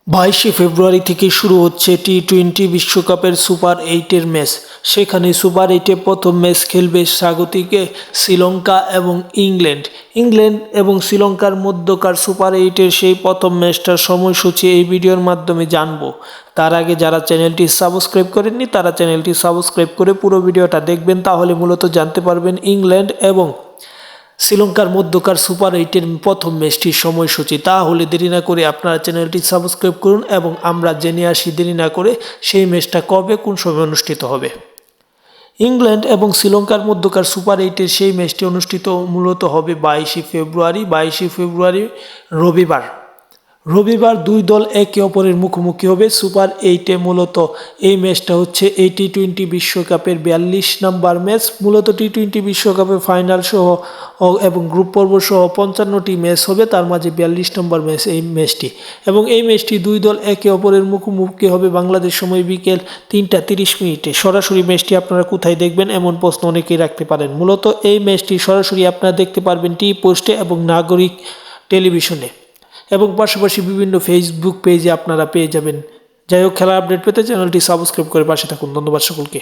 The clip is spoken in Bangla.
22শে ফেব্রুয়ারি থেকে শুরু হচ্ছে টি-20 বিশ্বকাপের সুপার 8-এর ম্যাচ। সেখানে সুপার 8-এ প্রথম ম্যাচ খেলবে স্বাগতিকে শ্রীলঙ্কা এবং ইংল্যান্ড এবং শ্রীলঙ্কার মধ্যকার সুপার 8-এর সেই প্রথম ম্যাচটার সময়সূচি এই ভিডিওর মাধ্যমে জানবো। তার আগে যারা চ্যানেলটি সাবস্ক্রাইব করেননি তারা চ্যানেলটি সাবস্ক্রাইব করে পুরো ভিডিওটা দেখবেন, তাহলে মূলত জানতে পারবেন ইংল্যান্ড এবং শ্রীলঙ্কার মধ্যকার সুপার 8-এর প্রথম ম্যাচটির সময়সূচি। তাহলে দেরি না করে আপনারা চ্যানেলটি সাবস্ক্রাইব করুন এবং আমরা জেনে আসি দেরি না করে সেই ম্যাচটা কবে কোন সময় অনুষ্ঠিত হবে। ইংল্যান্ড এবং শ্রীলঙ্কার মধ্যকার সুপার 8-এর সেই ম্যাচটি অনুষ্ঠিত মূলত হবে 22শে ফেব্রুয়ারি রবিবার দুই দল একে অপরের মুখোমুখি হবে সুপার 8-এ। মূলত এই ম্যাচটা হচ্ছে এই টি-20 বিশ্বকাপের 42 নম্বর ম্যাচ। মূলত টি-20 বিশ্বকাপের ফাইনাল সহ এবং গ্রুপ পর্ব সহ 55টি ম্যাচ হবে, তার মাঝে 42 নম্বর ম্যাচ এই ম্যাচটি। এবং এই ম্যাচটি দুই দল একে অপরের মুখোমুখি হবে বাংলাদেশ সময় বিকেল 3টা 30 মিনিটে। সরাসরি ম্যাচটি আপনারা কোথায় দেখবেন এমন প্রশ্ন অনেকেই রাখতে পারেন। মূলত এই ম্যাচটি সরাসরি আপনারা দেখতে পারবেন টি-পোস্টে এবং নাগরিক টেলিভিশনে, এবং পাশাপাশি বিভিন্ন ফেসবুক পেজে আপনারা পেয়ে যাবেন। যাই হোক, খেলার আপডেট পেতে চ্যানেলটি সাবস্ক্রাইব করে পাশে থাকুন। ধন্যবাদ সকলকে।